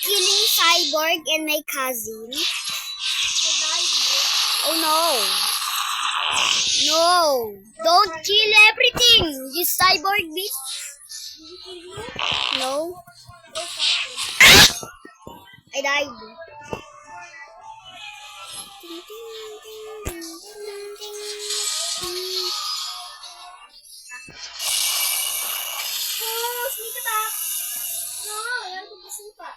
killing Cyborg and my cousin. Oh no. No. Don't kill everything. You Cyborg bitch. No. I died. Sneak attack! No, yan ko bazooka.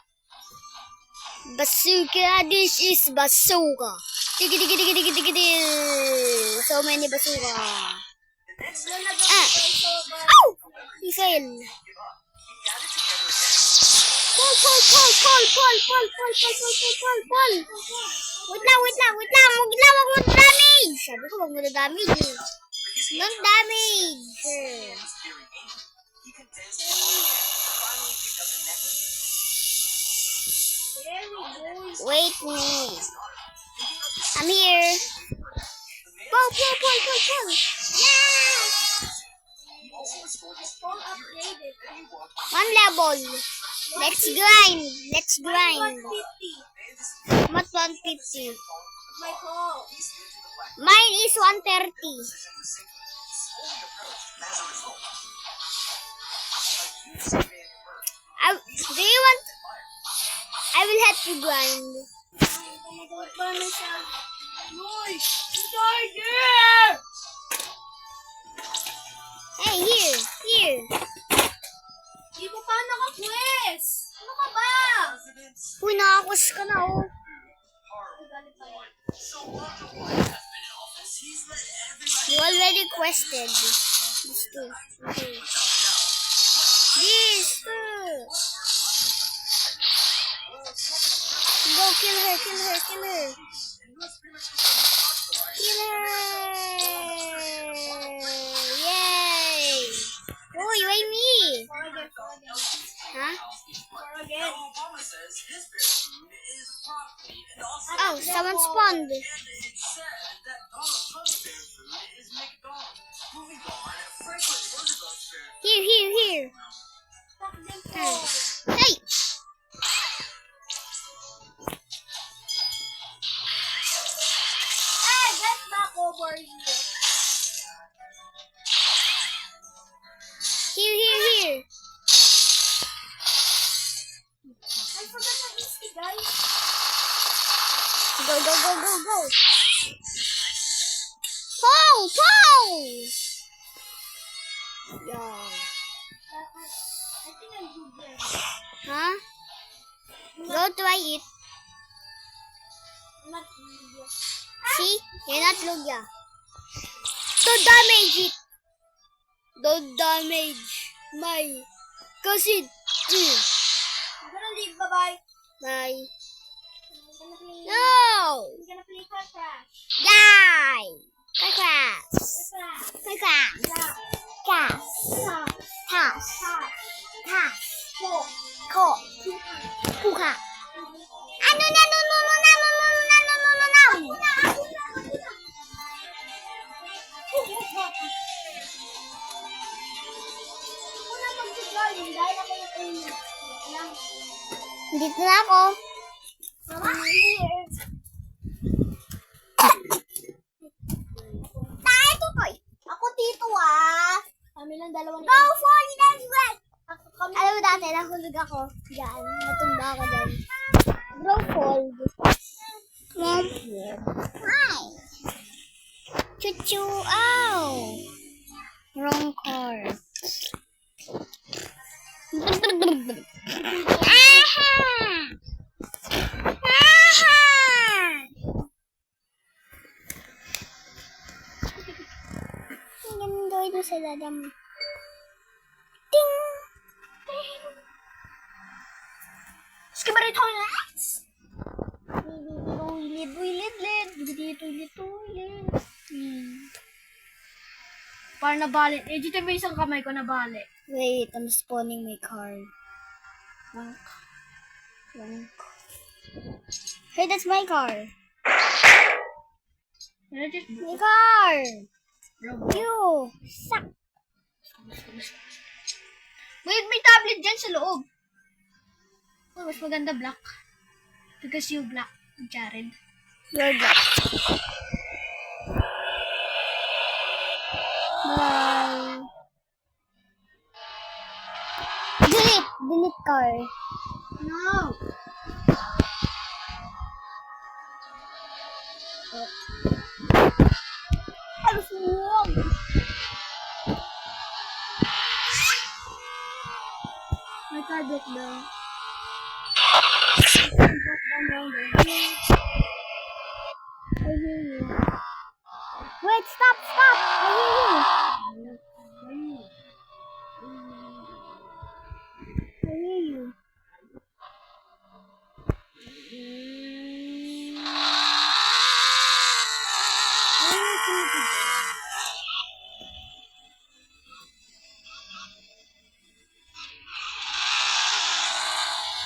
Bazooka, this is bazooka. Digi digi digi digi digi digi. So many bazooka. Ow! He fell. Pull. Wait lang. Huwag damage. Sabi ko, huwag mo na damage. Don't damage. Wait me. I'm here. Pull. Yeah! One level. Let's grind. What 150? My call. Mine is 130. Do you want? I will help you grind. Hey, here. Di ko pa naka-quest. Ano ka ba? Uy, nakakus ka na, oh. You already quested. These two. Go, kill her. Yay! Oh, you ate me. Huh? Oh, someone spawned. Here. Hey! Hey, get back over here. Here. I forgot my XP, guys. Go. Pull! Yeah. I think I'm good there. Huh? Go try it. I'm not good there. See? You're not Lugia. Don't damage it. Don't damage my cousin. I'm gonna leave. Bye-bye. Bye. I'm No! gonna play Car Crash. Die! Crash! Car Crash. Task. Four. Ko. Puka. No. Una mag-join dahil ako yung lang. Dito na ako. Mama, here. Tayo tutoy. Ako dito Kami lang dalawa Go for the next one. Kami Alam mo dati, nahulog ako. Diyan. Natumba ako dyan. Go fold. Hi. Chuchu. Ow. Wrong car. Ang gawin mo sa dada mo. Ting! Skibari toilets. Toilet. Para nabali. Eh, dito may isang kamay ko nabali. Wait, I'm spawning my car. Hey, that's my car. My car! You! Suck! Wait, may tablet dyan sa loob. mas maganda black. Because you black, Jared. You're black. Bye. Delete car. No! Ano wrong? My car broke down. I hear you. Wait, stop! I hear you. I hear you.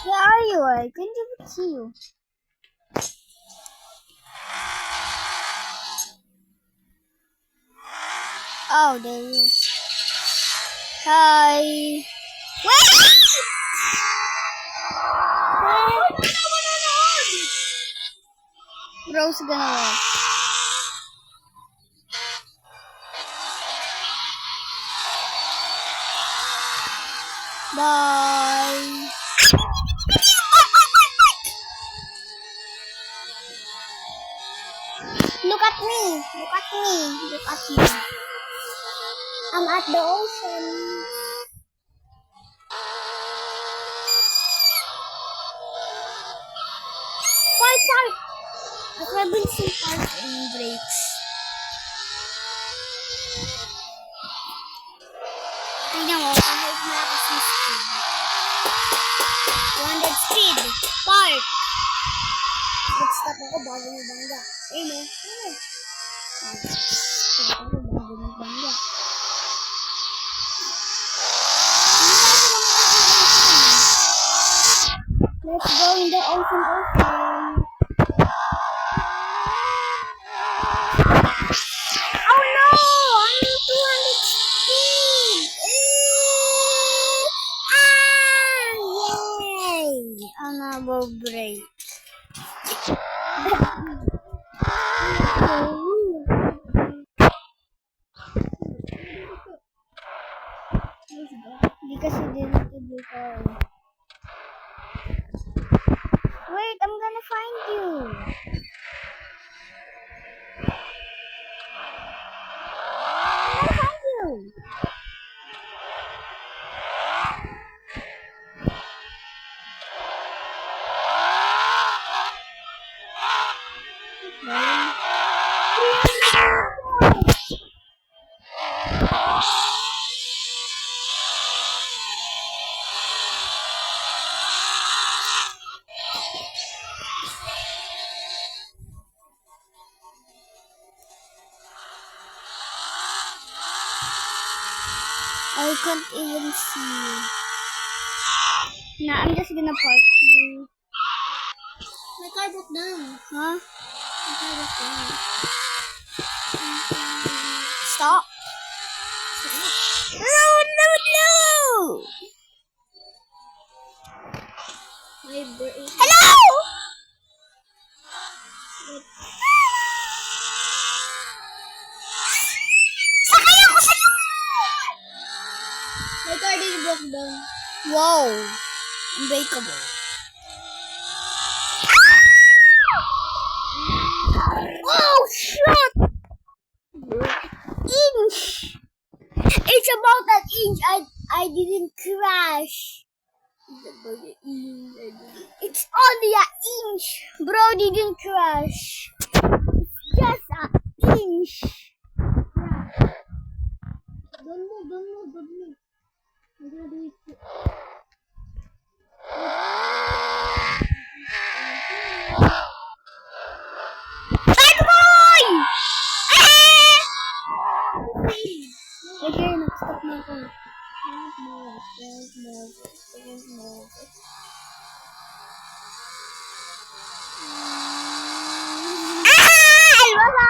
Where are you? I can't even see you. Oh, there he is. Hi. Wait! Rose gonna win. Bye. Look at me. Look at me. Look at me. I'm at the ocean. Park. I've been seeing park in breaks. Tingnan mo, kahit malakas yung speed. 200 speed. Park. Nag-stop ako bago mo bangga. Eh, no? Stop ako bago mo bangga. Let's go in the ocean. Oh no! I'm 200 speed! Yay! Another break. Because you didn't do before. Wait, I'm gonna find you. I'm gonna find you. I can't even see you. Nah, I'm just gonna park you. My car broke down. Huh? My car broke down. Stop. No! My brake. Hello! Sakay ako sa'yo! My car didn't broke down. Wow. Unbreakable. Oh, shit! Inch! It's about an inch. I didn't crash. It's only an inch. Bro didn't crash. Just an inch. Don't move. I'm gonna do it. Bad boy! Okay, nag-stop na ako. Wala!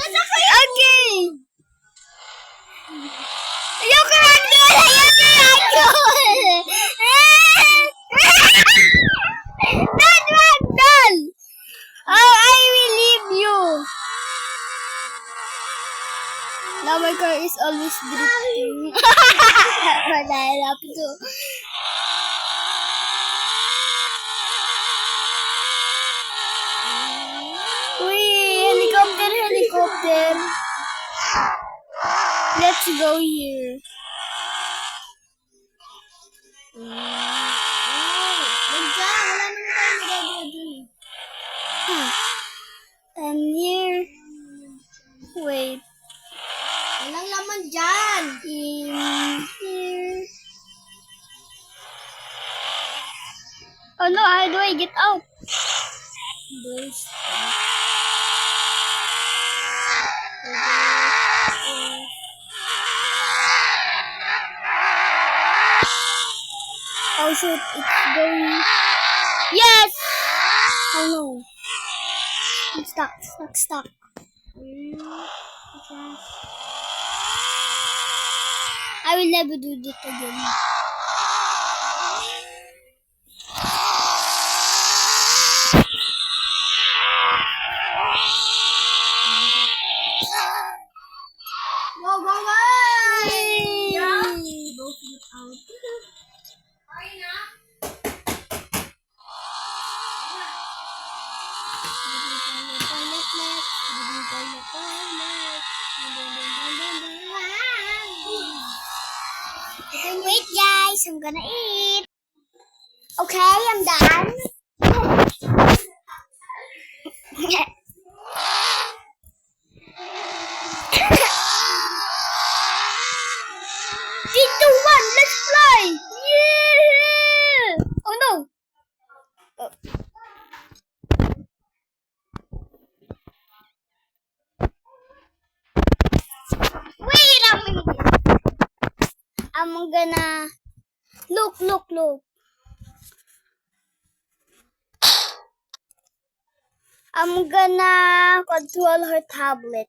Okay! Ayoko ragdoll! Ayoko ragdoll! Not ragdoll! Oh, I will leave you! Now my car is always drifting. But I love to. Wait, helicopter, helicopter. Let's go here. And here. Wait. Walang laman dyan. In here. Oh no, how do I get out? Oh shoot, it's going. Yes! Oh no. I'm stuck. I will never do this again. Go, go, go! Yay! Go flip out. Okay na? Wait guys, I'm gonna eat. Okay, I'm done. Three, two, one, let's fly! Yeah! Oh no! Oh. Wait a minute! I'm gonna look. I'm gonna control her tablet.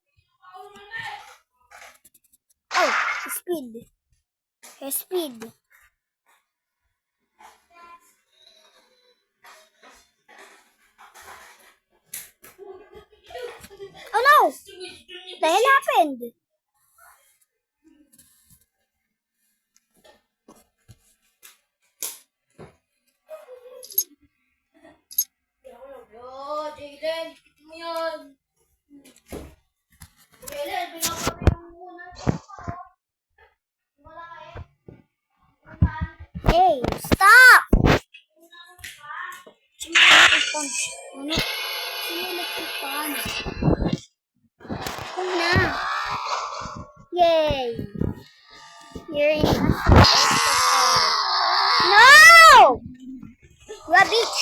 Oh, speed. Her speed. Oh no! The hell happened? Yo, Jaylen, ikit mo yun. Jaylen, pinapatay mo muna. Wala ka eh. Hey, stop! Ano? Come na. Yay! You're in. No! Rubbish!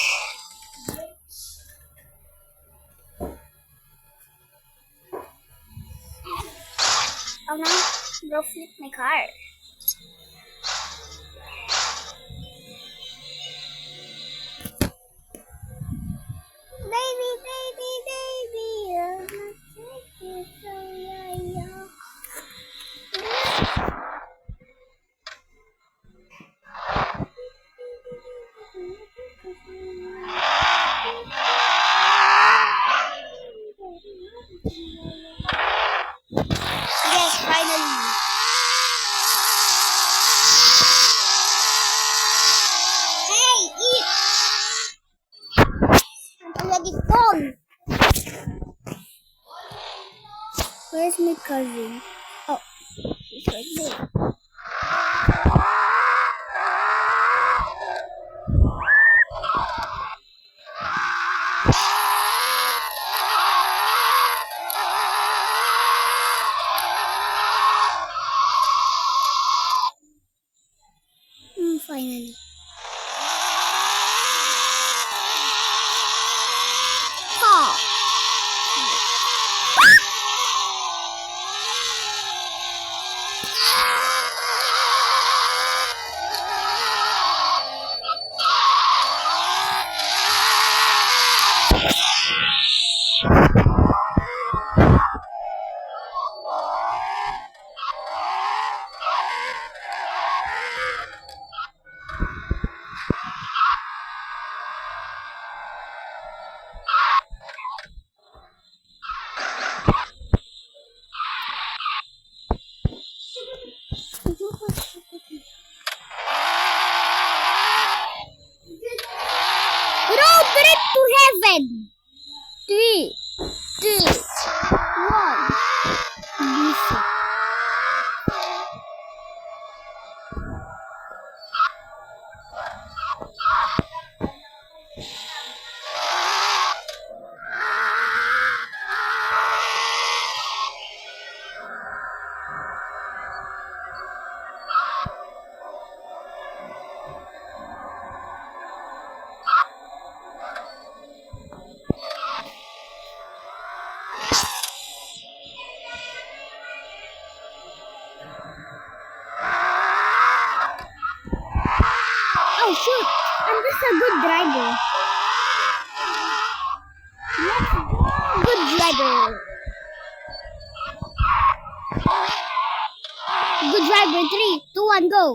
Oh no, go flip my car. Baby, I'm gonna take you so yeah. Yes, finally. Hey, eat! I'm already gone. Where's my cousin? Oh, he's right there. Finally. Oh. 10, 3, 2, 1. Bisa. Oh shoot! I'm just a good driver. Let's go! Good driver. Good driver. 3, 2, 1, go.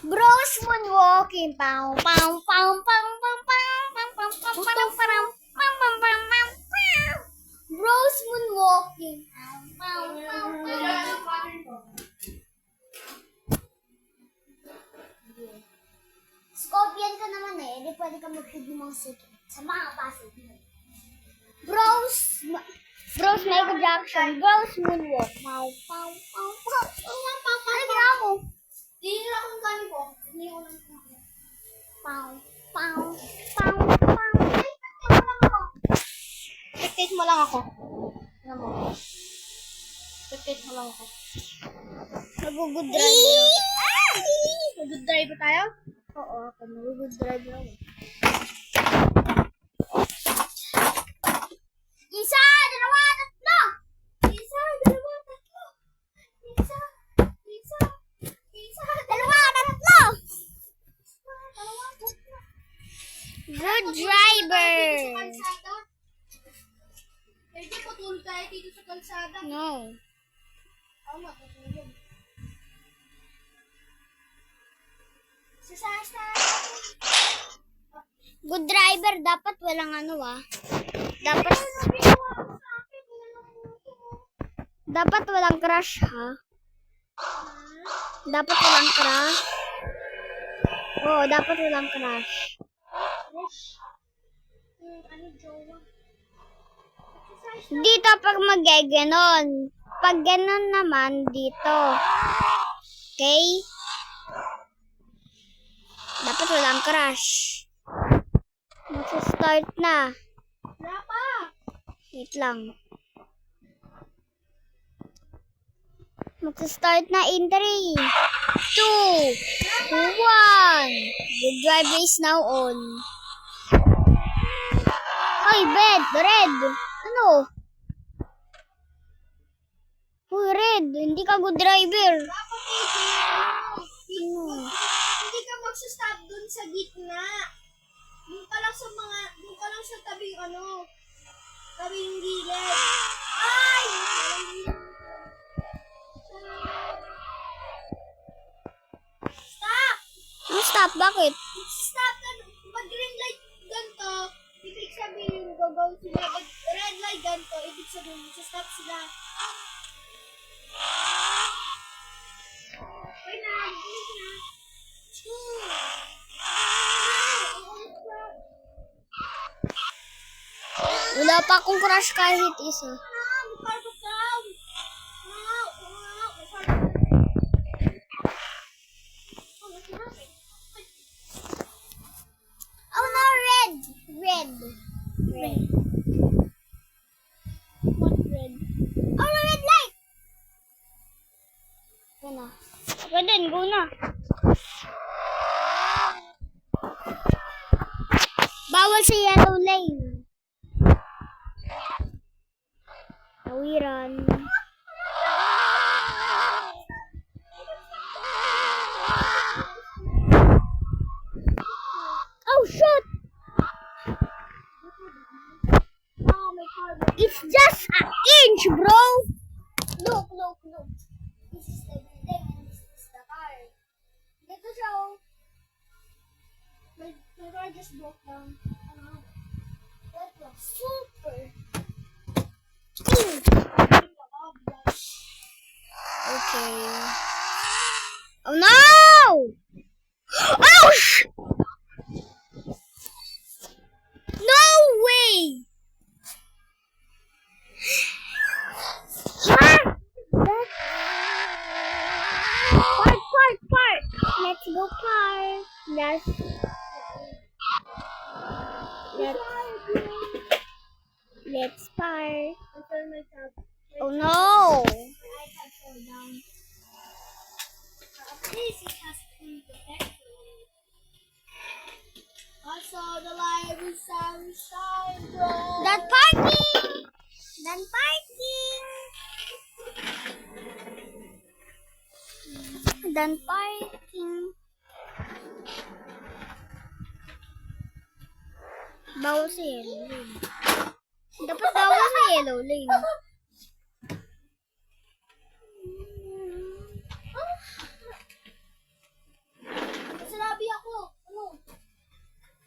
Bros moonwalking. Pow, pow, pow, pow, pow, pow, pow, pow, pow, pow, pow, pow, pow, pow, pow. Bros moonwalking. Pow, pow, pow, pow. Scorpion ka naman eh. Hindi pwede ka mag-feed ng mga secret sa mga pasig mo. Bros Bros Michael Jackson. Bros moonwalk. Pow, pow, pow, pow. Ano ginawa mo? Tinira ko yung kanin ko. Tinira ko lang yung kanin. Pow, pow, pow, pow. Spectate mo lang ako. Ano mo? Spectate mo lang ako. Nag-good drive. Good drive tayo? Oo, ako nag-good drive ako. Isa, dalawa, tatlo. Isa, dalawa, tatlo. Isa, Dalawa, tatlo. dalawa, tatlo. Good driver. Sa kalsada. Pwede patulog tayo dito sa kalsada. No. Oo nga, patulog. Sasasa. Good driver, dapat walang ano Dapat dapat walang crush ha. Dapat walang crush. Oo, dapat walang crush. Ano, jowa? Dito pag mag-ganon. Pag ganon naman dito. Okay? Dapat walang crush. Magsa-start na. Wala pa. Wait lang. Magsa-start na in 3, 2, 1. The driver is now on. Ay, red. Ano? Uy, red. Hindi ka good driver. Dapat Ano? hindi ka magsa-stop dun sa gitna. Doon ka lang sa tabing tabing gilid. Ay! Stop! Ano stop? Bakit? Stop ka. Pag green light ganito, ibig sabihin go sila. Pag red light ganito, ibig sabihin stop sila. Uy na, bilis na. Wala pa akong crush kahit isa. Oh no, red. What red? Oh no, red light. Go na. Pwede, go na. Bawal sa yellow lane. Tawiran. Oh, shoot! It's just an inch, bro! Look. This is the building and this is the car. Dito siya, oh. My car just broke down. That was super. Okay. Oh no! Oh sh! No way! Huh? Park! Let's go park. Let's park. Oh no! My iPad fell down. At least it has screen protector. I saw the light with sunshine, bro. Done parking! Done parking. Bawal sa yellow lane. Dapat bawal sa yellow lane. Sinabi ako. Ano?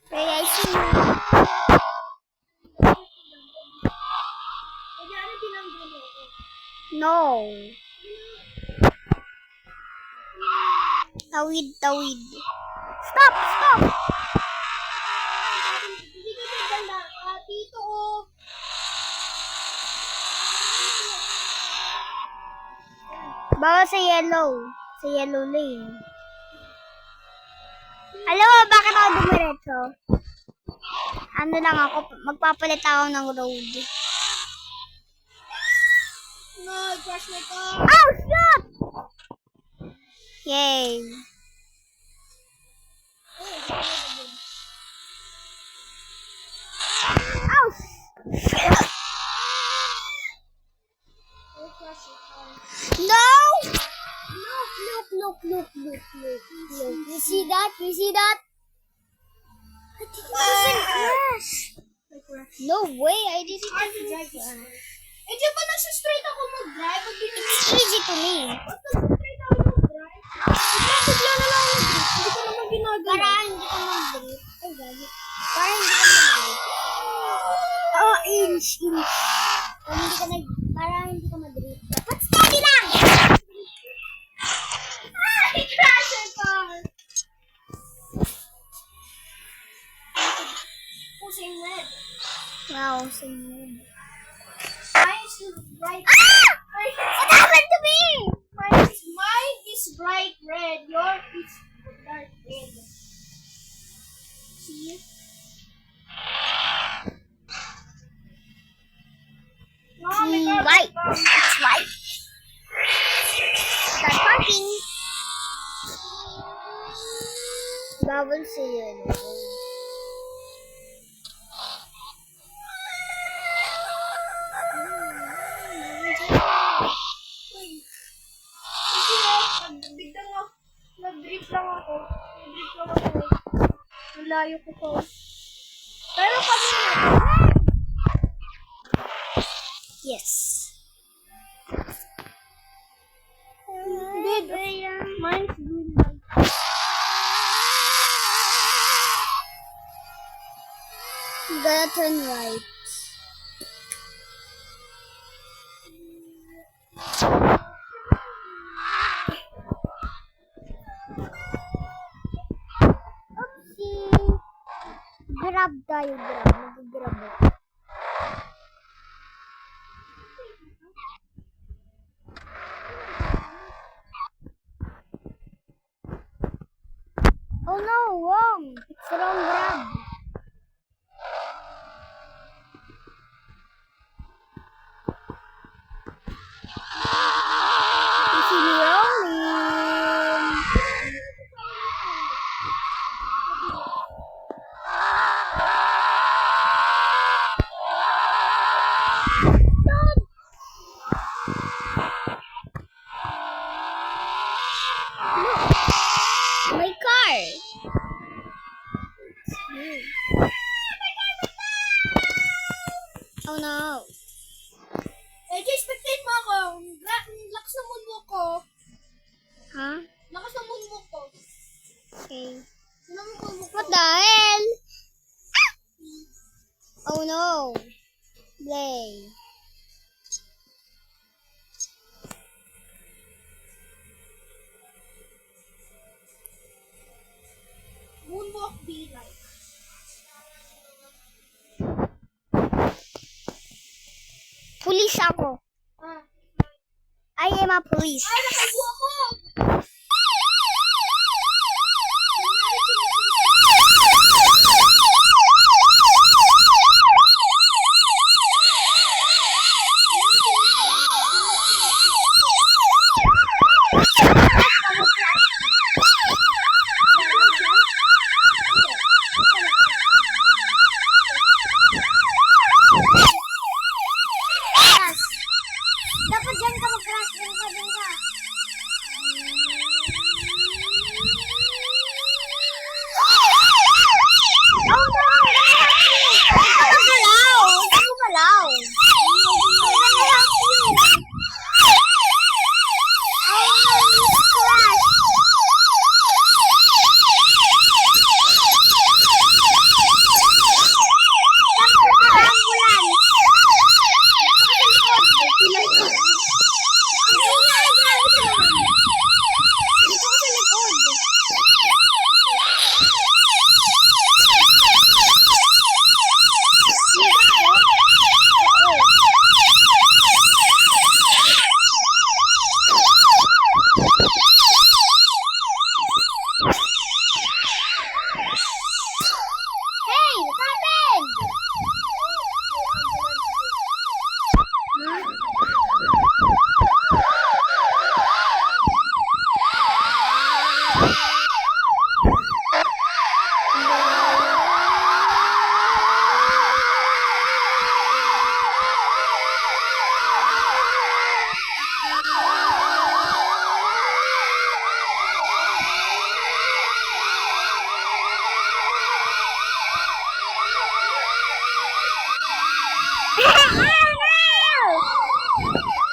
Kaya I see you. Kaya ano pinanggo mo ako? No. Tawid. Stop! Hindi ka maganda. Dito oh. Bawal sa yellow. Sa yellow lane. Alam mo, bakit ako dumiretso? Ano lang ako, magpapalit ako ng road. No, crush my car. Oh, shit! Yay. Oh, shit! Oh, crush my car. No! Look. You see that? You see that? I didn't even crash. My crush. No way, I didn't I even drive crash. Eh, di ba nasa-straight ako mag-drive? Pag It's easy to me. Ba't nasa-straight ako mag-drive? Bigla na lang mag-drive. Hindi ko naman ginagawa. Para hindi ka mag-drip. Ay, gagi. Para hindi ka mag-drip. Oh, inch. Para hindi ka mag-drip. Dapat steady lang! Ay, crash my car. Oh, same red. Wow, same. Mine is bright. Ah! What happened to me? Mine is bright red. Yours is dark red. See? No, my car. White. It's white. Start parking. Bawal sa yellow. Biglang ako. Nag-drift lang ako. Nalayo ko to. Pero kami Yes. Hindi. Mine's green light. You gotta turn right. Oopsie. Grab tayo, grab. Mag-grab ako. Oh no, wrong. It's wrong grab. You see me rolling. Look, my car. Oh no. Eh, just spectate mo ako. Lakas ng moonwalk ko. Huh? Lakas ng moonwalk ko. Okay. Sino mo moonwalk ko? What the hell? Oh no. Play. Moonwalk be like. Police ako. Ah. I am a police. Ay, nakaibo ako! Dapat dyan ka mag-crash. Dyan ka.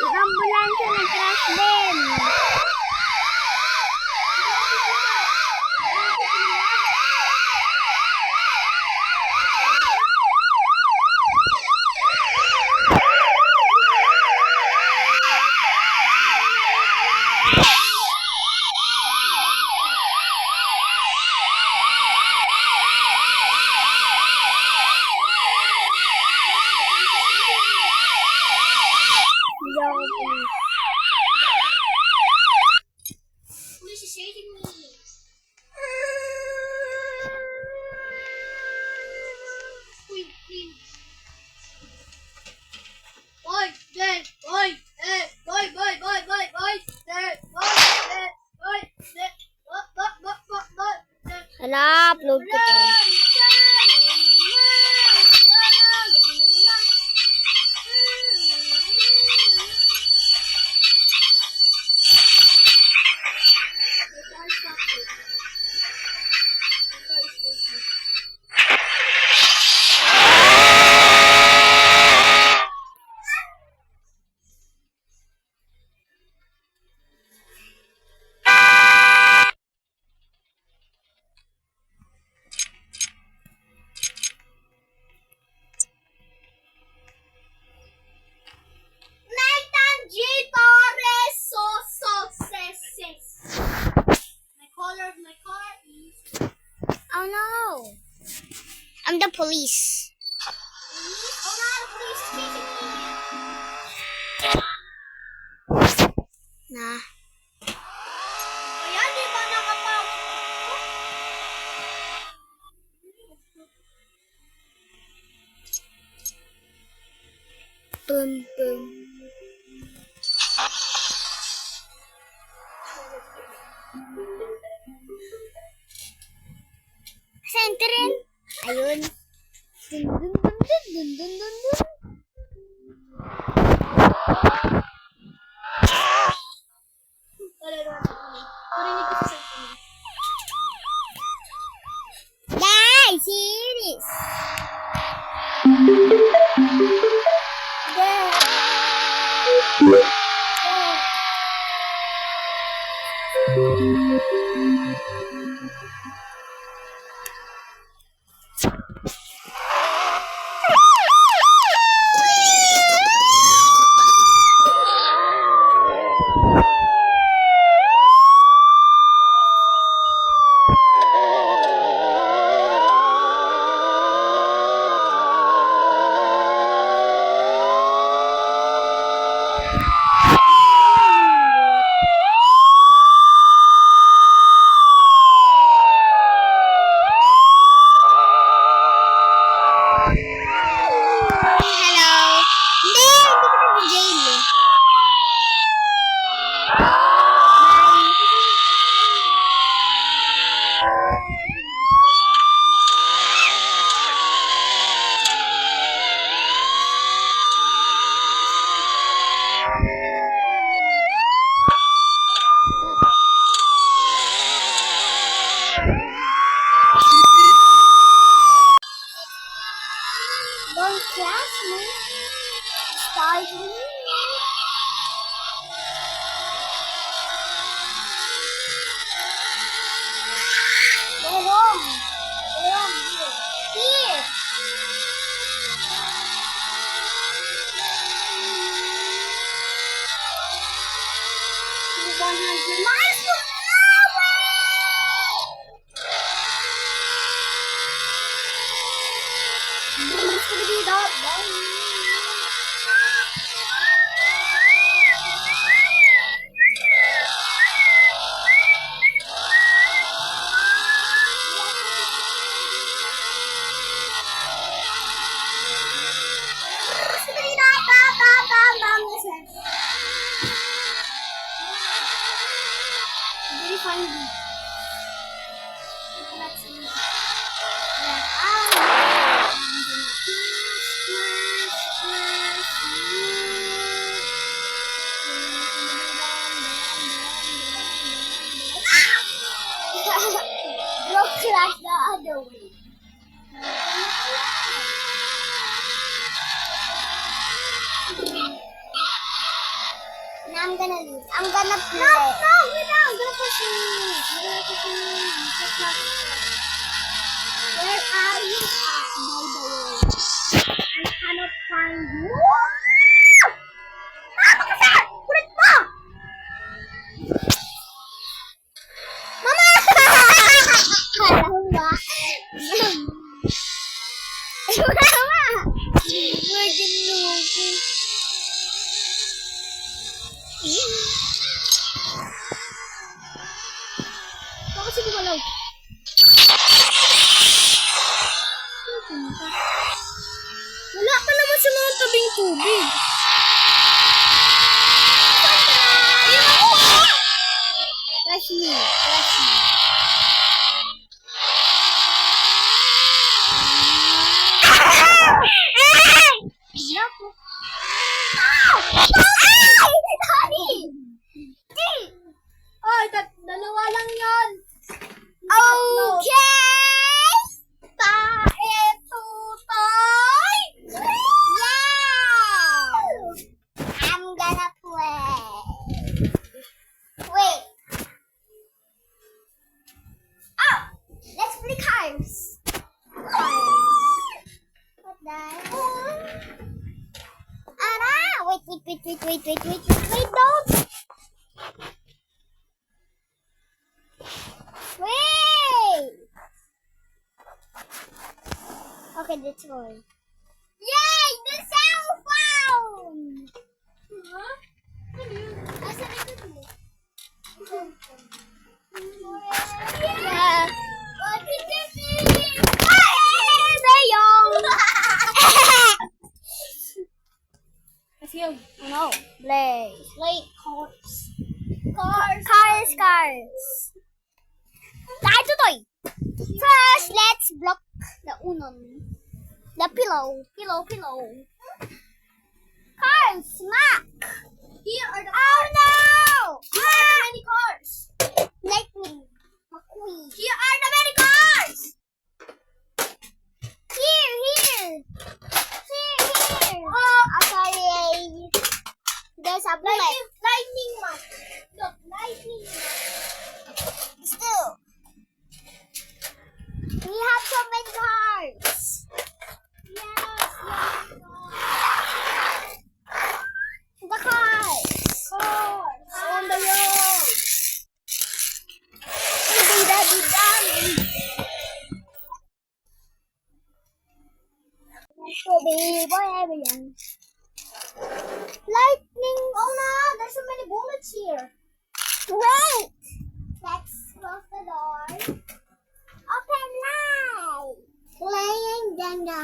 Yung ambulansya nag-crash din. Police is chasing me. Queen, queen. Boy, dead, boy, dead, boy, boy, boy, boy, boy, dead, boy, dead, boy, dead, dead. Hala, upload ko to. Nathan G. Torres Sososeses. My color of my car is Oh no. I'm the police. oh no, please chasing me. Na. Ayan, di ba nakapag... Boom, boom. Centerin. Ayun. Dun, dun, dun, dun, dun, dun, dun, dun. Parinig ko sa cellphone. Guys, series. Hello. Hindi, hindi ko na jail eh. Don't trust me. Start with me. Go wrong. Go wrong here. Here. You're 100 miles per hour. It's gonna be that Very funny. No, wait now. I'm gonna push you. Where are you at, by the way? I cannot find you. Mama, kasi! Kulit mo! Mama! Alam ba? Mama! Virgin Lucky. Baka sige malaw. Wala ka naman sa mga tabing tubig. Flash me. Naku. Ay, dalawa lang yon. Okay! Tae-tutoy! Yeah! I'm gonna play. Wait. Oh! Let's play cards. What the hell? Ara! Wait, don't! Wait! Okay, that's going. Yay! The cell phone! Huh? Ano yun? Asa likod mo? Yeah. What did you see? Hey, Bayong! Kasi yung, No, play. like, horse. Cars. Tayo tutoy. First, let's block the unon. The pillow. Cars, smack. Here are the Oh no! Here are the many cars. Lightning. McQueen. Here are the many cars. Here. Oh, sorry. There's a bullet. Lightning man. Look, lightning man. Still. We have so many cars. Yes. The cars. Cars. On the road. Lightning. Oh no, there's so many bullets here. Wait. Let's close the door. Open light. Playing Jenga.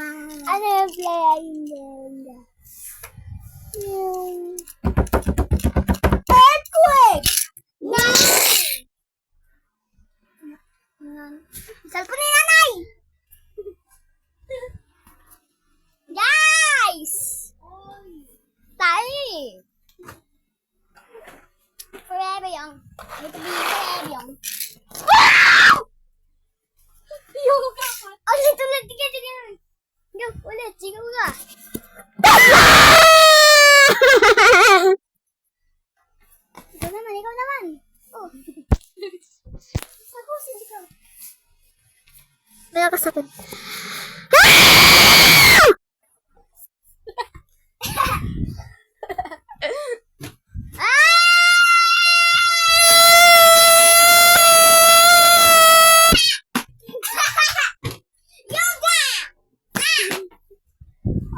Ano yung playing Jenga? Earthquake! No! Cellphone ni nanay! Guys! Tayo! Forever young. Ito be forever young. Wow! Ulit. Tiga. Go, ulit. Sigaw ka. Ikaw naman. Oh. Ako, sisigaw. Kaya ka sa akin.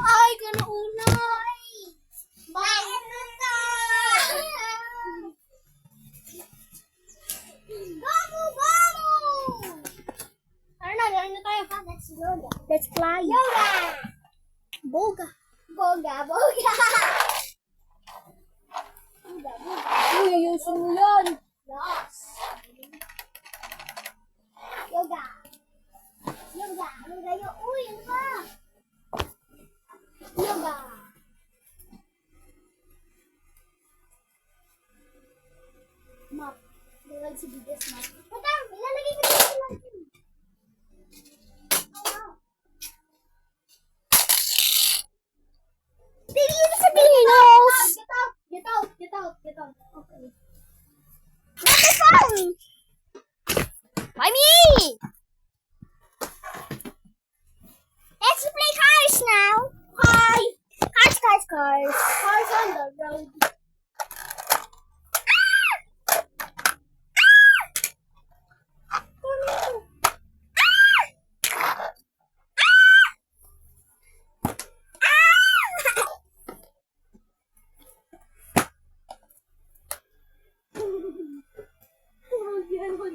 Ay, ganoon. Bakit na? Laro na tayo. Let's yoga. Let's fly. Yoga! Boga. Boga. Uy, ayusin mo yan. Yes. Yoga. Uy, ano ka? Yoga. Map. Dawag si biggest map. Patang, ilalagay ko dito lang. Tingin sa Pinos! Get out. Okay. cars. Cars on the road.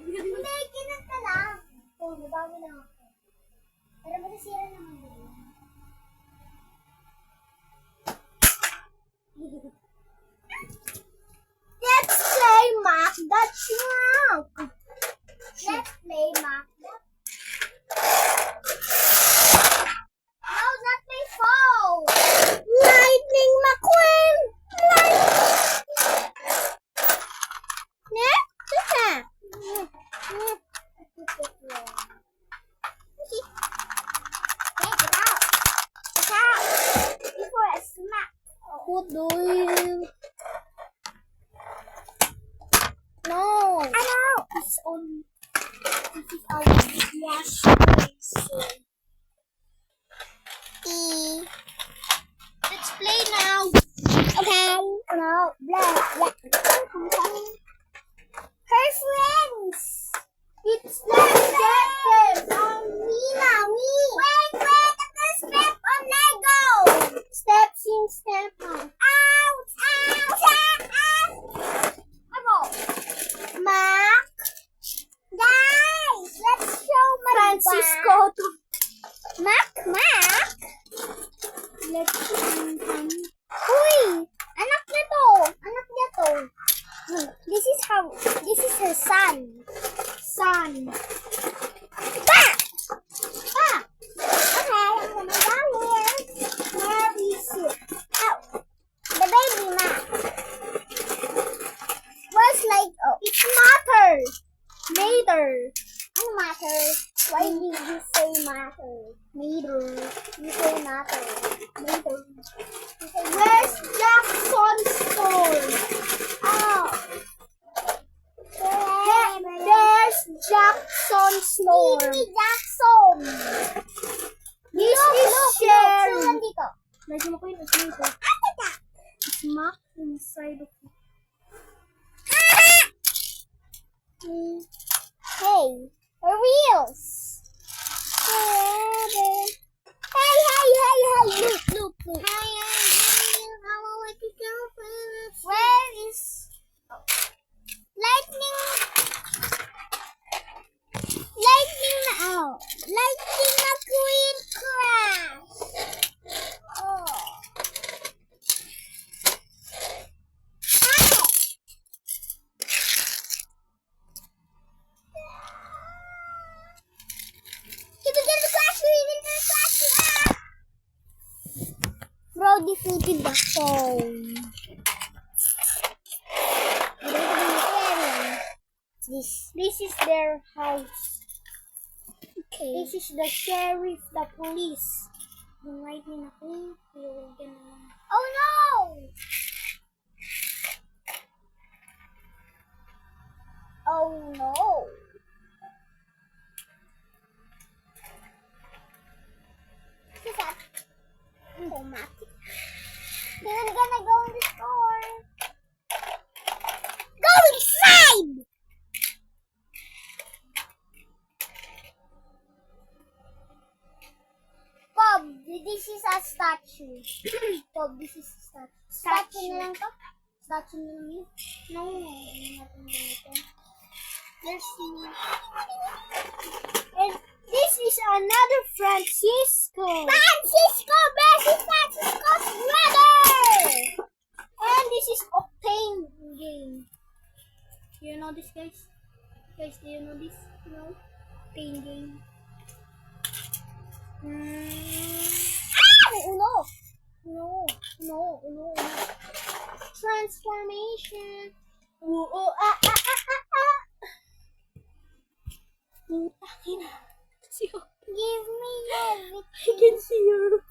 Hindi, kinanta lang. Oo, nabawi lang ako. Pero masisira naman din. Let's play Mac the Trunk. Let's play Mac. No, not my phone. Lightning McQueen. Get out. Get out. Before I smack. What do you? No. Hello. It's on. This is our Wash place. Let's play now. Okay. No, blah, blah. Her friends. It's let's get them. Nina, me. Wait, I can step on Lego. Steps in, step out. Ouch, ouch, ouch. Ano? Mac. Guys, let's show my Francisco. Mac. Let's see. Uy, anak niya to. This is her son. Sun. Pa! Okay, I'm gonna go here. Where is it? Oh, the baby Mac. Where's Lego? It's matter. Mater. Ano matter? Why did you say matter? Mater. You say matter. Mater. You say Where's Jackson's store? Oh. There's Jackson's store. Mimi Jackson. This Look, is look, Sherry. look. Dito. Medyo mo ko yun. It's Mater. Tita. It's Mac inside of it. Hey, her wheels. Hey, look. I will let you go. Where is lightning? Lightning McQueen crash. Oh. Bro defeated the phone. This is their house. Okay. This is the sheriff, the police. Yung lightning McQueen, yung Oh no! Oh no! What's that? Automatic. You're gonna go in the store. Go inside! Bob, this is a statue. Bob, this is a statue. Statue na lang to? Statue na lang yun? No, hindi natin ganito. There's and this is another Francisco. Francisco! This is Francisco's brother! And this is Octane game. You know this, guys? Guys, do you know this? No? Octane game. No. Transformation. Putangin na. See you. Give me everything. I can see you.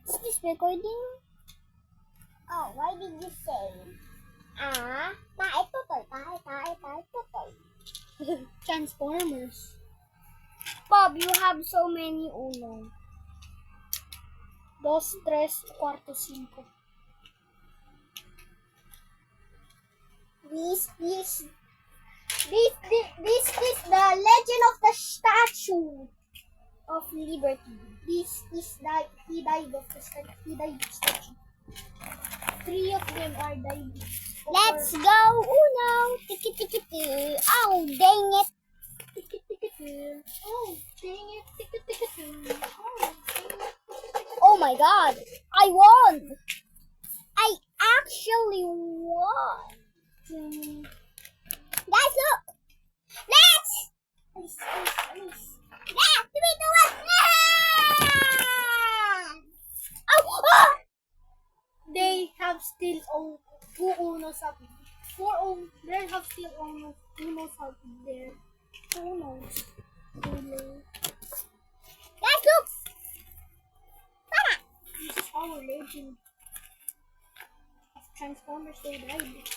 Is this recording? Oh, why did you say? Tae. Transformers. Bob, you have so many Uno. 2, 3, 4, 5. This is the legend of the Statue of Liberty. This is he died of the statue. He died of statue. 3 of them are died. Let's go, Uno. Tiki tiki tiki. Oh, dang it. Tiki tiki tiki. Oh, dang it. Tiki tiki tiki. Oh, dang it. Oh my God. I won. I actually won. Guys, look. Let's. Yeah, 3, 2, 1. Oh, oh. They have still 2 Unos up. 4 Unos. They have still Unos up there. Unos. Really. Guys, look. Tara. This is our legend. Of Transformers, they died.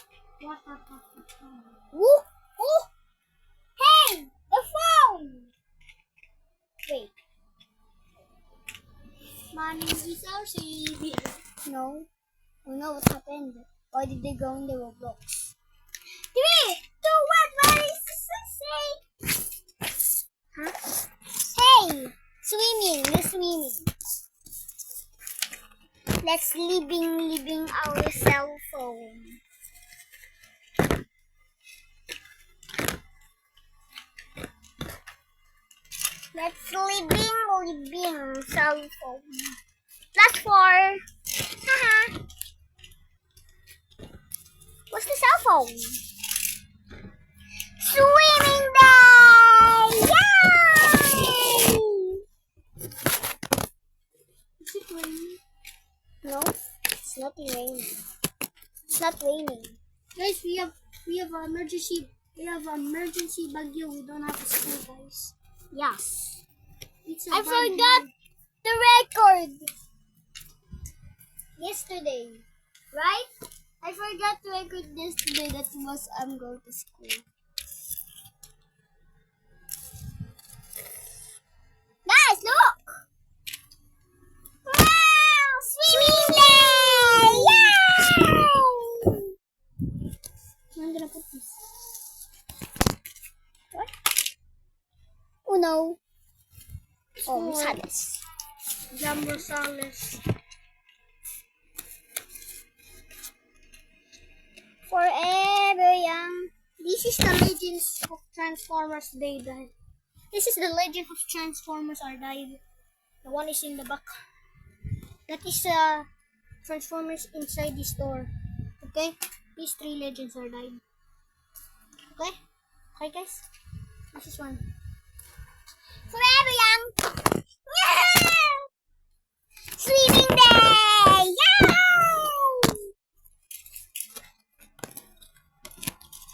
Woo! Oh! Hey! The phone! Wait. Money is our savior. No. Oh no, what happened? Why did they go in the Roblox? 3, 2, 1, what is this say? Huh? Hey! Swimming! No swimming. Let's living our cell phone. Let's living cell phone. That's 4. Haha. What's the cell phone? Swimming day! Yay! Is it raining? No, it's not raining. It's not raining. Guys, we have an emergency. We have an emergency bagyo. We don't have a school, guys. Yes. It's a I bad forgot day. the record yesterday, right? I forgot to record yesterday that was I'm going to school. Guys, look! Wow! Swimming day! Yay! I'm gonna put this. What? Oh no. Oh, For sadness. Jumbo Solace. Forever young. This is the legends of Transformers. They died. This is the legend of Transformers are died. The one is in the back. That is Transformers inside the store. Okay? These 3 legends are died. Okay? Okay, guys? This is one. Forever young. Yeah! Swimming day. Yeah!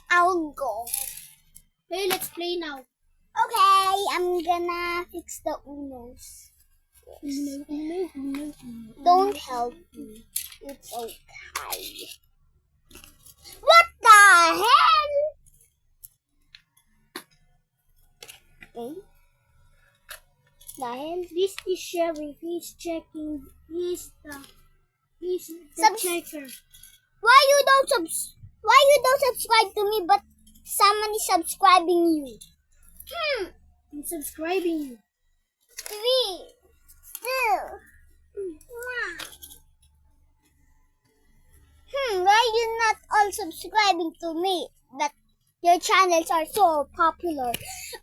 I'll go. Hey, let's play now. Okay, I'm gonna fix the Unos. No. Don't help me. It's okay. What the hell? Okay. The hell? This is Sheriff. He's checking. He's the checker. Why you don't subscribe to me but someone is subscribing you? I'm subscribing you. 3, 2, 1. Why you not all subscribing to me? That your channels are so popular.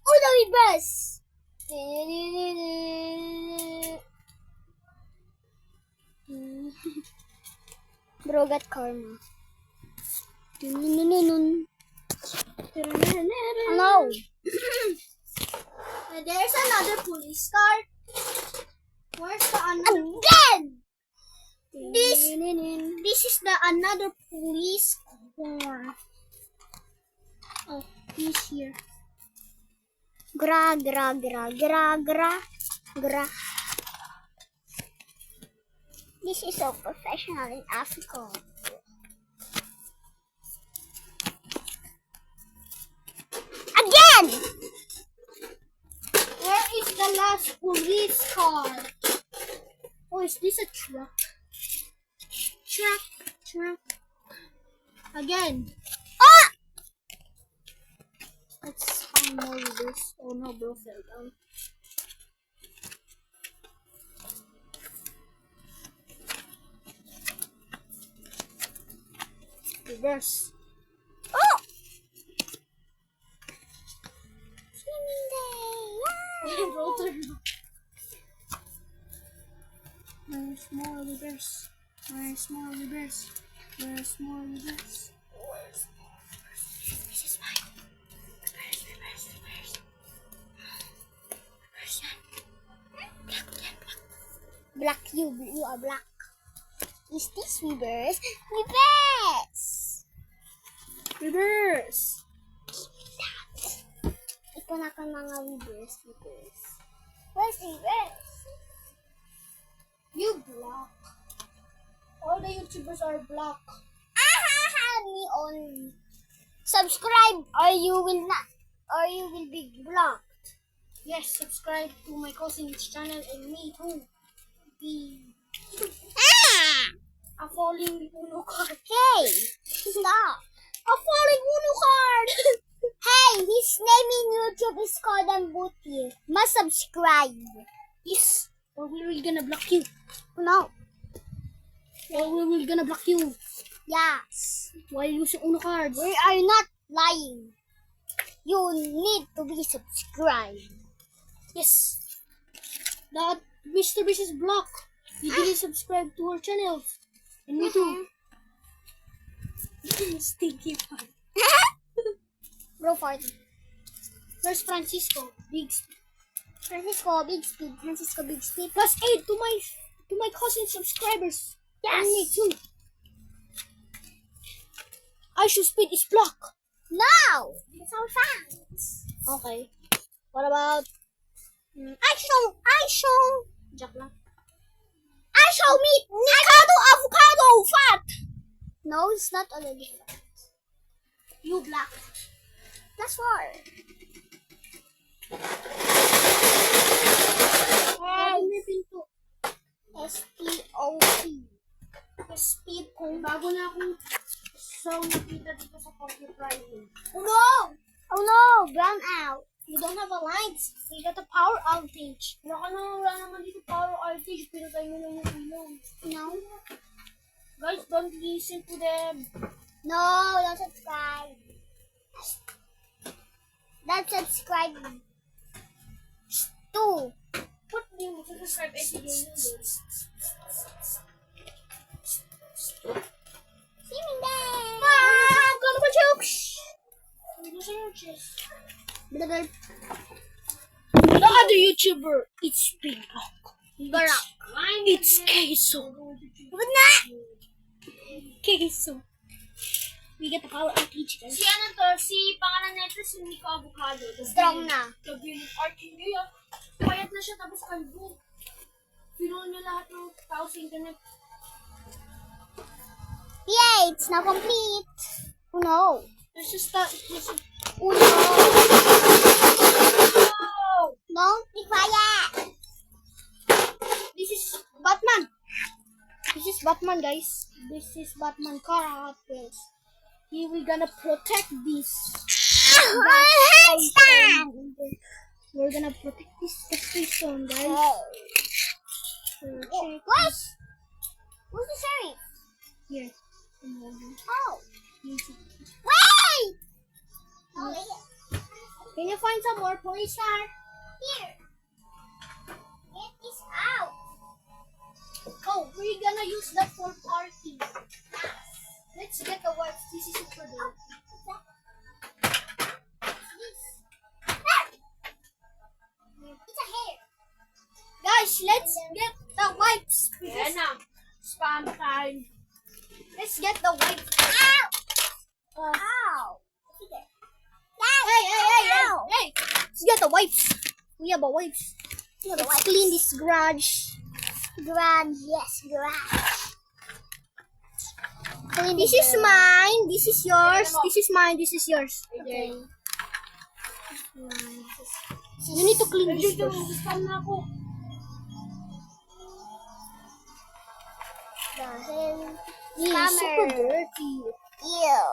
Oh no, bus. Bro got karma. No. There's another police car. Where's the another? Again. This is the another police car. Oh, he's here. Gra. This is so professional in Africa. Again! Where is the last police car? Oh, is this a truck? Truck. Again. Ah! Let's find more of this. Oh no, bro fell down. Reverse. Oh! Swimming day. Bro, turn back. Where's more reverse? Where's more reverse? Where's more reverse? This is mine. Reverse. Reverse yan. Black, you are black. Is this reverse? Reverse. Ito na ka mga reverse. Where's reverse? You block. All the YouTubers are block. Me only. Subscribe or you will not. Or you will be blocked. Yes, subscribe to my cousin's channel and me too. A falling Uno card. Hey! Stop! A falling Uno card! Hey! His name in YouTube is called Ambuti. Must subscribe. Yes. Or we're gonna block you. No. Or we're gonna block you. Yes. Why using Uno cards? We are not lying. You need to be subscribed. Yes. That Mr. Beast is blocked. You didn't subscribe to our channels. And me too. Stinky fun. Bro 40. Where's Francisco? Big speed. Francisco, big speed. Plus 8 to my cousin subscribers. Yes. And me too. I should speed is blocked. No! It's our fans. Okay. What about I show. Jack lang? I show meat. Avocado, fat. No, it's not already fat. You black. That's 4. May pinto. S-P-O-P. Speed ko. Bago na akong song nakita dito sa Pocket Friday. Oh no, brown out. You don't have a lights. We got a power outage. Wala naman dito power outage. Pinatay mo lang yung ilaw. No. Guys, don't listen to them. No, don't subscribe. Don't subscribe. 2. What do you subscribe every day? Swimming day. I'm gonna put you. The other YouTuber, it's Big Rock. It's Queso. Good night. Queso. We get the power outage, guys. Si ano to? Si pangalan nito si Nico Avocado. Strong na. Gabiling art hindi ah. Payat na siya tapos kalbo. Pinuha niya lahat ng tao sa internet. Yay, it's now complete. Oh no. Let's just start. Oh no. No, be quiet. This is Batman. This is Batman, guys. This is Batman car Hot Wheels. Here we gonna protect this. We're gonna protect this station, guys. Where's the sheriff? Here. Oh. Wait! Oh, yeah. Can you find some more police car? Here. Get this out. Oh, we're gonna use that for parking. Let's get the wipes. This is it for the It's a hair. guys, let's get the wipes. Yan na. Spam time. Let's get the wipes. Ow! Ow! Hey! Let's get the wipes. We have a wipes. Yeah, the Let's clean this garage. Garage, yes, garage. Clean This the is mine. This is yours. This is mine. This is yours. Okay. You need to clean this first. Spam na ako. the hell? It's super Scammer. dirty. Ew.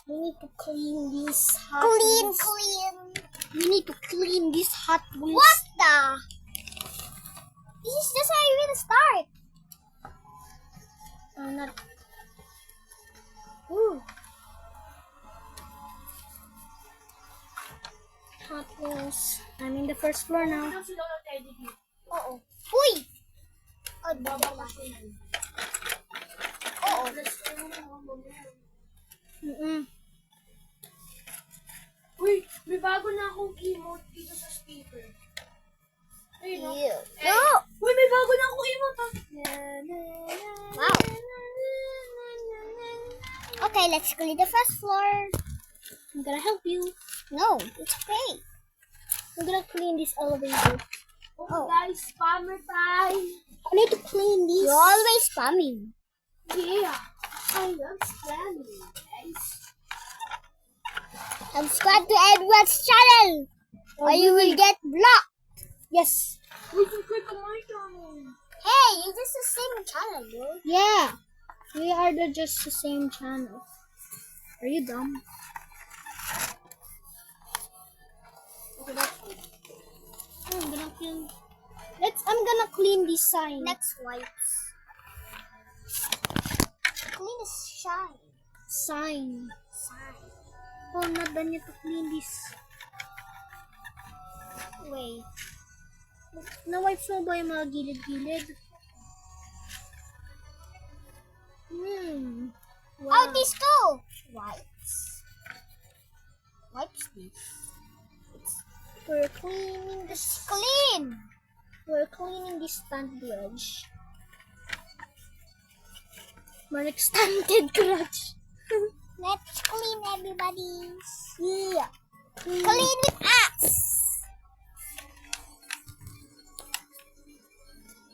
We need to clean these hot Clean, wheels. clean. We need to clean these hot wheels. What the? This is just how you will start. Not. Ooh. Hot wheels. I'm in the first floor now. Ano si Lola Teddy dito? Oo. Uy! Oh, Bababa ko yun. Oo. Uy, may bago na akong emote dito sa speaker. Ayun, no? Ew. Eh, No! Uy, may bago na akong emote. Wow. Okay, let's clean the first floor. I'm gonna help you. No, it's okay. I'm gonna clean this elevator. Oh, guys, spammer time. I need to clean these. You're always spamming. Yeah, I love spamming, guys. Subscribe to Edward's channel or you will get blocked. Yes. Uy, subscribe to my channel. Hey, it's just the same channel, bro. Yeah. We are just the same channel. Are you dumb? Okay, that's good. I'm gonna clean this sign. Next wipes. Clean the shine. Sign. Sign. Oh, not done yet to clean this. Wait. Na-wipes mo ba yung mga gilid-gilid? Wow. Oh, these two. Wipes. Wipes this. We're cleaning this. It's clean. We're cleaning this stand grudge. My extended grudge. Let's clean everybody. Yeah. Clean with us.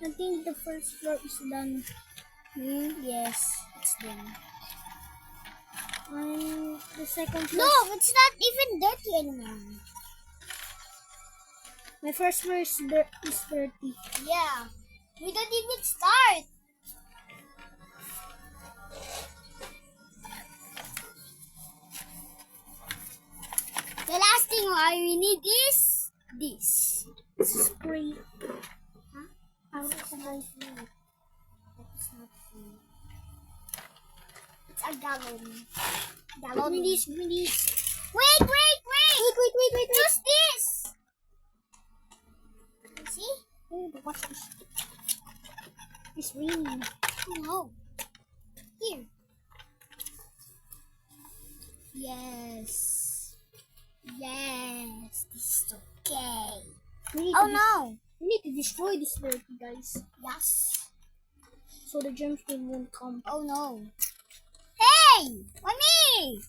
I think the first floor is done. Yes, it's done. And the second floor. No, it's not even dirty anymore. My first floor is dirty. Yeah. We don't even start. The last thing we need is this. Spray. It's not free. It's not free. It's a gallon. Give me this, give me this. Wait. Wait. Use this. See? Oh, what's this? It's raining. No. Here. Yes. Yes. This is okay. We need Oh to no. We need to destroy this dirty, guys. Yes. So the germs won't come. Oh no. Hey! Mommy!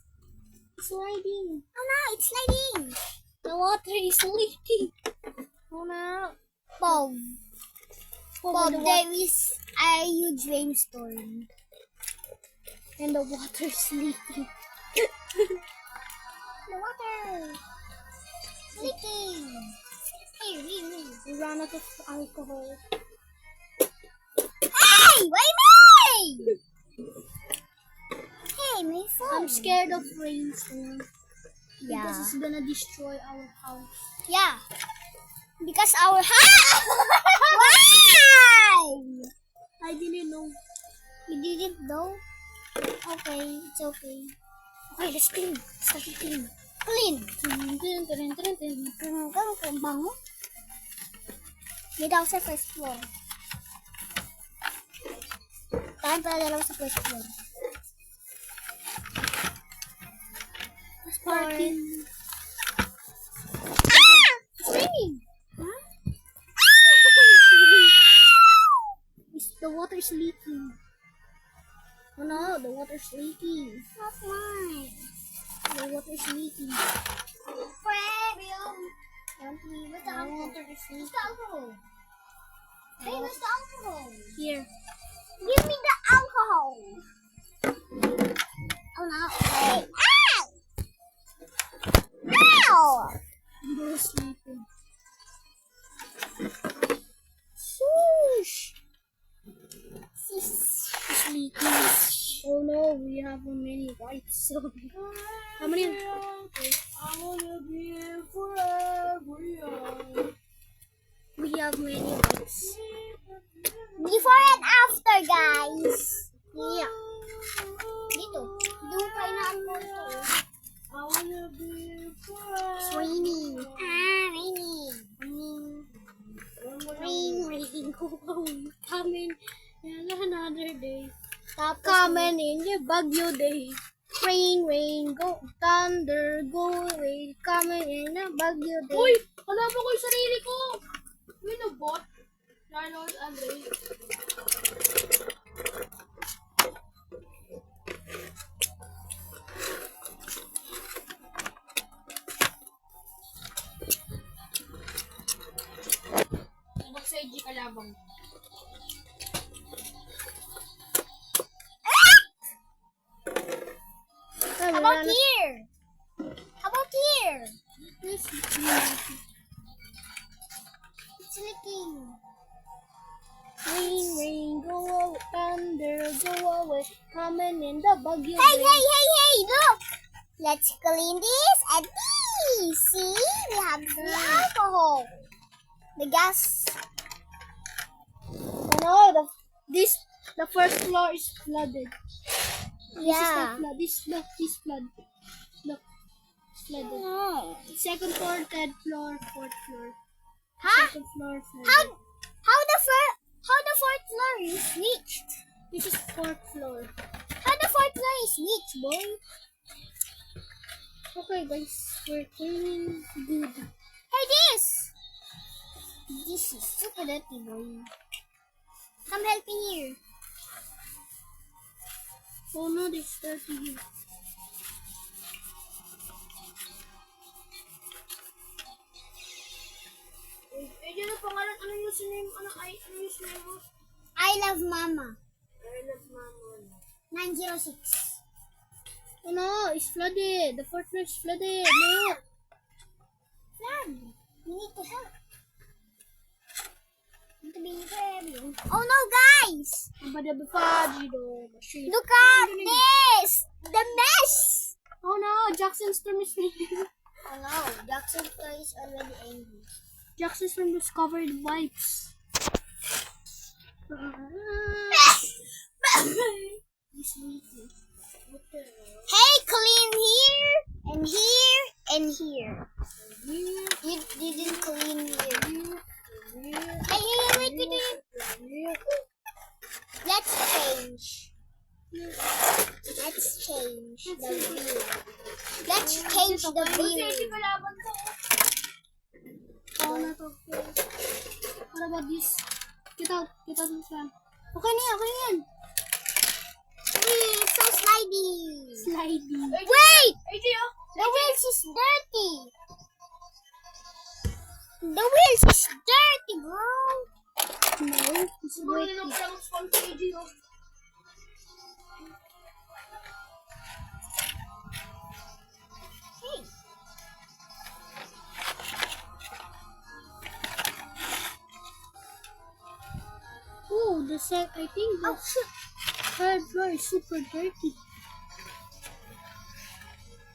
It's sliding. Oh no, it's sliding. The water is leaking. Oh no. Bob. Oh, Bob, the there is a huge rainstorm. and the water is leaking. The water. Leaking. Hey. We ran out of alcohol. Hey! Why me? Hey, my phone. I'm scared of rainstorm. Yeah. Because it's gonna destroy our house. Yeah. Because our house. Why? I didn't know. You didn't know? Okay, it's okay. Okay, let's clean. Start to clean. Clean. Bango. May daw sa first floor. Tayo pala dalawa sa first floor. Let's parking. Ah! It's raining. Huh? The water is leaking. Oh no, the water is leaking. Not mine. The water is leaking. Aquarium. Where's the alcohol? Where's the alcohol? Hey, where's the alcohol? Here. Give me the alcohol. Oh no. Hey. Ow! Ow! We're sleeping. Shush. Sis. so big. Tama na yun. I wanna be here forever young. We have many books. Before and after, guys. Yeah. Dito. Doon kayo na ang photo. I wanna be here forever. It's raining. Raining. Rain, go away. Coming in another day. Tapos, Coming in the Baguio day. Rain, go. Thunder, go away. Coming in a Baguio day. Uy! Kalaban ko yung sarili ko! Uy, nabot. Ronald Andre. Nabot sa IG kalabang. how about here? How about here? It's leaking. Rain, go away. Thunder, go away. Coming in the Baguio Hey, day. hey, hey, hey, look! Let's clean this and this. See? We have the alcohol. The gas. Oh no, the first floor is flooded. Yeah. This flood. Look, it's flooded. Oh. Second floor, third floor, fourth floor. Huh? Second floor, How flooded. how the fourth floor is reached? This is fourth floor. How the fourth floor is reached, boy? Okay guys, we're cleaning good. Hey, this! This is super dirty, boy. Come help me here. Oh no, this is dirty here. Eh, dyan ang pangalan. Ano yung username? Ano yung username mo? I love Mama. I love Mama. 906. Oh no, it's flooded. The fourth floor is flooded. Look. Flag, we need to help. Need to be careful. Oh no, guys! Look at this! The mess! Oh no, Jackson's storm is Oh no, Jackson is already angry. Jackson's storm is covered in wipes. Hey, clean here and here and here. You didn't clean here. Hey, wait. Let's change. Let's change the view. Let's change the view. Kalaban ko. Oh no, what about this? Get out this one. Okay na yan. It's so slidey. Slidey. Wait! AJ, oh. The wheels is dirty. The wheels is dirty, bro. No, it's Siguro dirty. nung parang spam sa AJ, oh. Hey. Oh, I think the third floor is super dirty.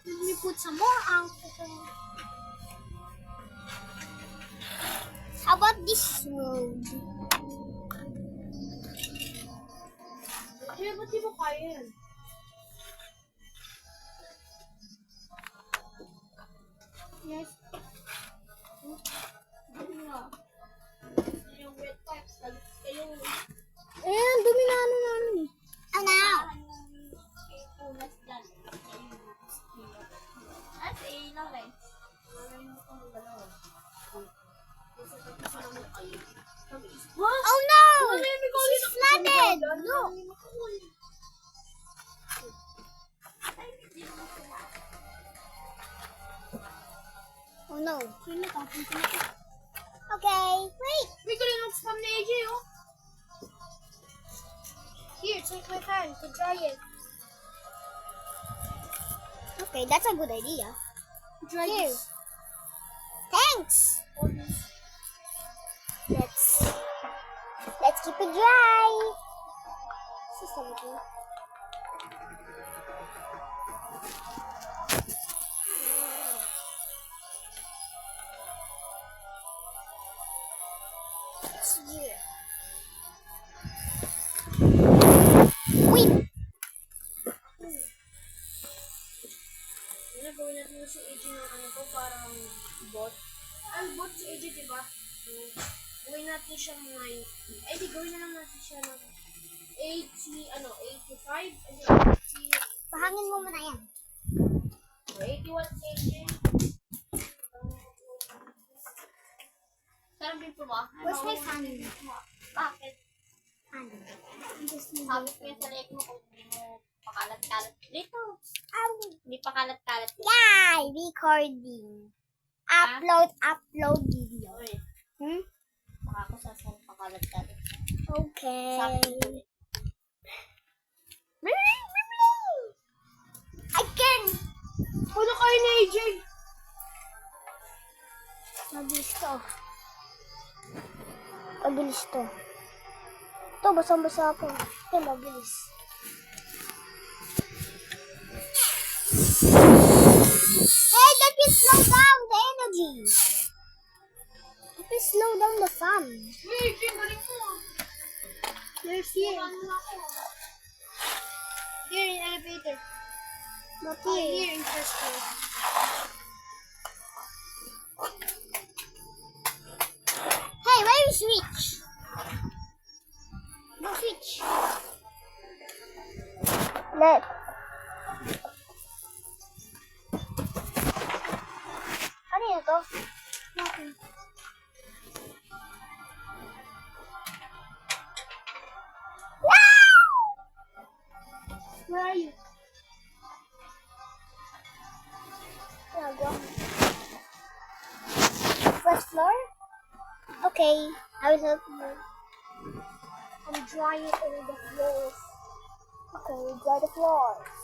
Let me put some more alcohol. How about this road? Kaya ba't di mo kaya yan? Yes. Yung wet pipes, yung Ayan, dumi na eh. Oh no! punas dyan. At ilaw eh. Oh no! It's flooded! Look! Oh no. Okay, wait. May galing ang spam ni AJ, oh. Here, take my hand to dry it. Okay, that's a good idea. Dry Here. this. Thanks. Let's keep it dry. This is so good. Wait! Ano, gawin natin yung si AJ ng ano ko, parang bot. Ang bot si AJ, diba? Gawin natin siya mga, eh di gawin na lang natin siya ng 80, ano, 85, ano, 80, Pahangin mo muna yan. 81 si AJ. Sarap din po ba? Where's my fan? Bakit? Fan. Sabi ko yan sa leg mo kung hindi mo pakalat-kalat. Dito. Ow! Hindi pakalat-kalat. Yay! Recording. Upload video. Uy, Hmm? baka ako sasal pakalat-kalat. Okay. Sabi ko ulit. I can! Ano kayo ni AJ? Mabilis to. Mabilis to. Ito, basang-basa ako. Ito, mabilis. Hey, let me slow down the energy. Let me slow down the fan. AJ, galing mo ah. There's here. Ano na ako? Here in elevator. Not Oh, here. here in first floor. Hey, where is switch? No switch. Left. Ano yun to? Nothing. Where are you? First floor? Okay, I will help you. I'm drying all the floors. Okay, dry the floors.